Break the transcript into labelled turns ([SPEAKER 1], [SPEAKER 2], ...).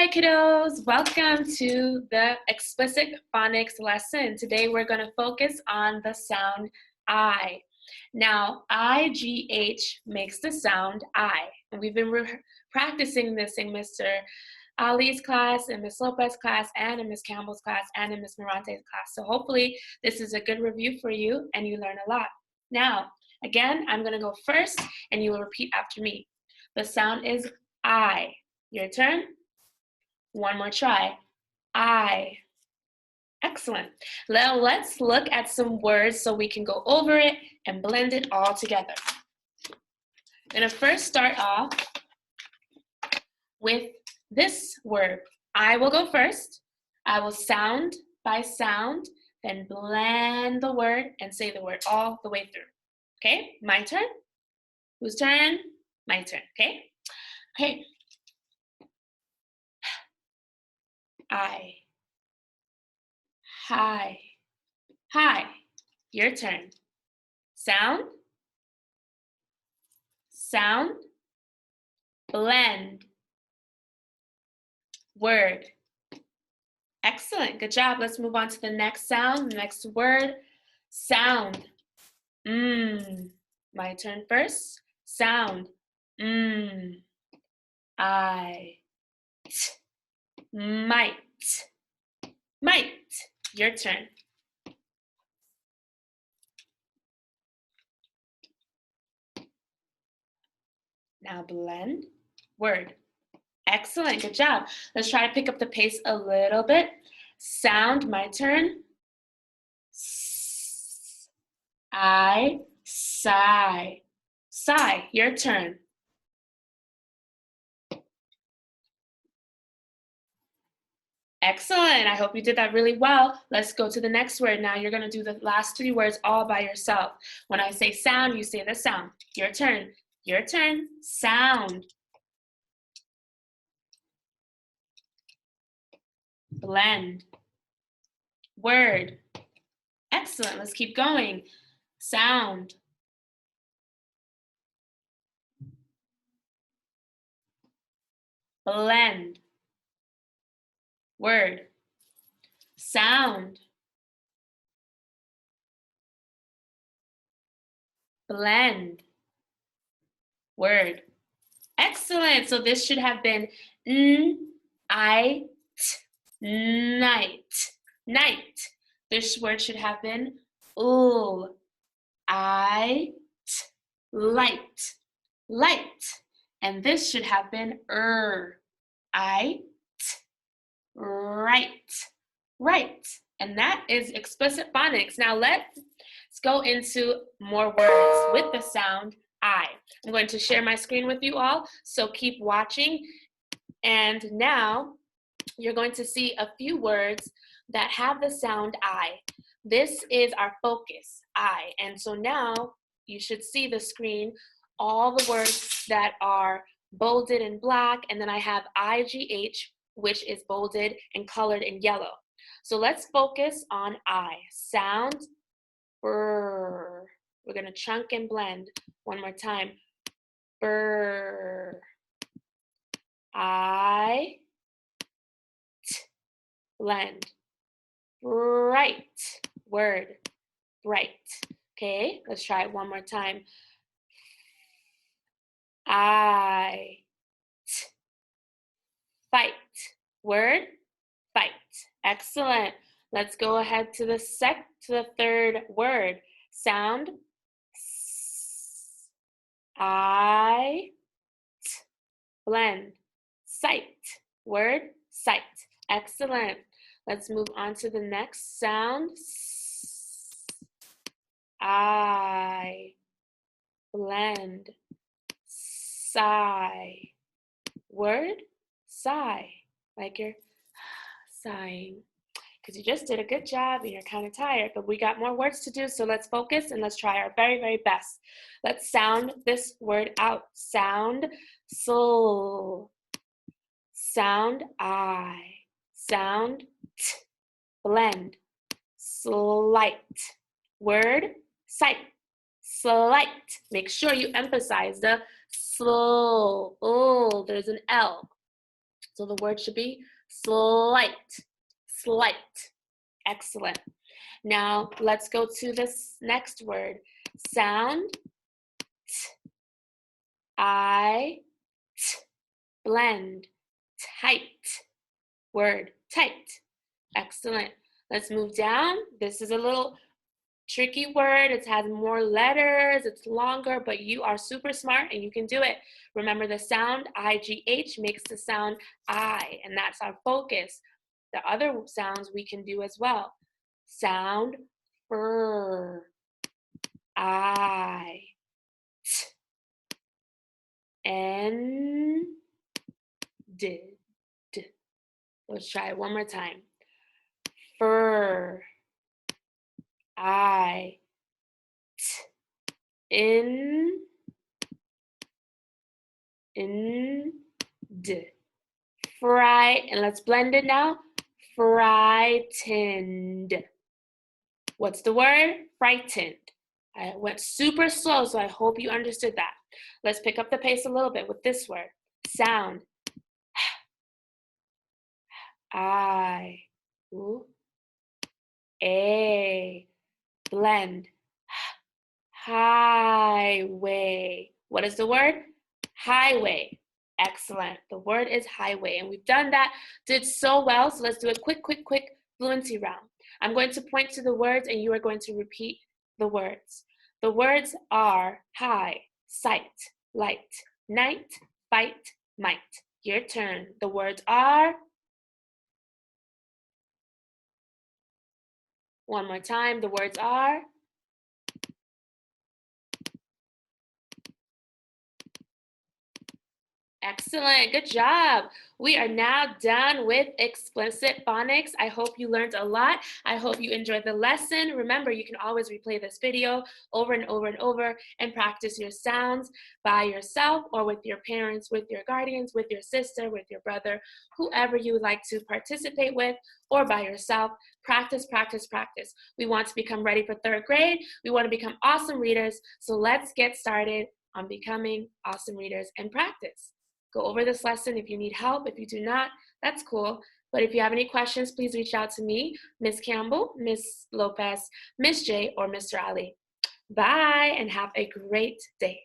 [SPEAKER 1] Hi kiddos, welcome to the Explicit Phonics lesson. Today we're going to focus on the sound I. Now, I-G-H makes the sound I. And we've been practicing this in Mr. Ali's class, in Miss Lopez's class, and in Miss Campbell's class, and in Miss Morante's class. So hopefully this is a good review for you and you learn a lot. Now, again, I'm going to go first and you will repeat after me. The sound is I. Your turn. One more try. I. Excellent. Now let's look at some words so we can go over it and blend it all together. I'm going to first start off with this word. I will go first. I will sound by sound, then blend the word and say the word all the way through. Okay, my turn. Whose turn? My turn, okay? Okay. I. Hi. Hi. Your turn. Sound. Sound. Blend. Word. Excellent. Good job. Let's move on to the next sound, the next word. Sound. My turn first. Sound. I. Might. Might. Your turn. Now blend. Word. Excellent. Good job. Let's try to pick up the pace a little bit. Sound. My turn. I. Sigh. Sigh. Your turn. Excellent. I hope you did that really well. Let's go to the next word. Now you're going to do the last three words all by yourself. When I say sound, you say the sound. Your turn. Your turn. Sound. Blend. Word. Excellent. Let's keep going. Sound. Blend. Word. Sound. Blend. Word. Excellent. So this should have been night. Night. This word should have been light. Light. And this should have been right. Right. And that is explicit phonics. Now let's go into more words with the sound I. I'm going to share my screen with you all, so keep watching. And now you're going to see a few words that have the sound I. This is our focus, I. And so now you should see the screen, all the words that are bolded in black, and then I have IGH, which is bolded and colored in yellow. So let's focus on I. Sound, brr. We're going to chunk and blend one more time. Brr. I. Blend. Bright. Word. Bright. Okay, let's try it one more time. I. Fight. Word. Fight. Excellent. Let's go ahead to the third word. Sound. I. Blend. Sight. Word. Sight. Excellent. Let's move on to the next sound. I. Blend. Sigh. Word. Sigh. Like you're sighing. Because you just did a good job and you're kind of tired, but we got more words to do, so let's focus and let's try our very, very best. Let's sound this word out. Sound, soul. Sound, I. Sound, t. Blend. Slight. Word, sight. Slight. Make sure you emphasize the slow. Oh, there's an L. So the word should be slight, slight. Excellent. Now let's go to this next word. Sound t, I, t, blend, tight. Word, tight. Excellent. Let's move down. This is a little tricky word. It has more letters. It's longer, but you are super smart and you can do it. Remember the sound IGH makes the sound I, and that's our focus. The other sounds we can do as well. Sound fur, I, t, N, d, d. Let's try it one more time. Fur, I, t, in, d. Fright, and let's blend it now. Frightened. What's the word? Frightened. I went super slow, so I hope you understood that. Let's pick up the pace a little bit with this word. Sound. I. Ooh. A. Blend. Highway. What is the word? Highway. Excellent. The word is highway, and we've done that. Did so well. So let's do a quick fluency round. I'm going to point to the words, and you are going to repeat the words. The words are high, sight, light, night, fight, might. Your turn. The words are, one more time, the words are, excellent, good job. We are now done with explicit phonics. I hope you learned a lot. I hope you enjoyed the lesson. Remember, you can always replay this video over and over and over and practice your sounds by yourself or with your parents, with your guardians, with your sister, with your brother, whoever you would like to participate with, or by yourself. Practice, practice, practice. We want to become ready for 3rd grade. We want to become awesome readers. So let's get started on becoming awesome readers and practice. Go over this lesson if you need help. If you do not, that's cool. But if you have any questions, please reach out to me, Miss Campbell, Miss Lopez, Miss J, or Mr. Ali. Bye, and have a great day.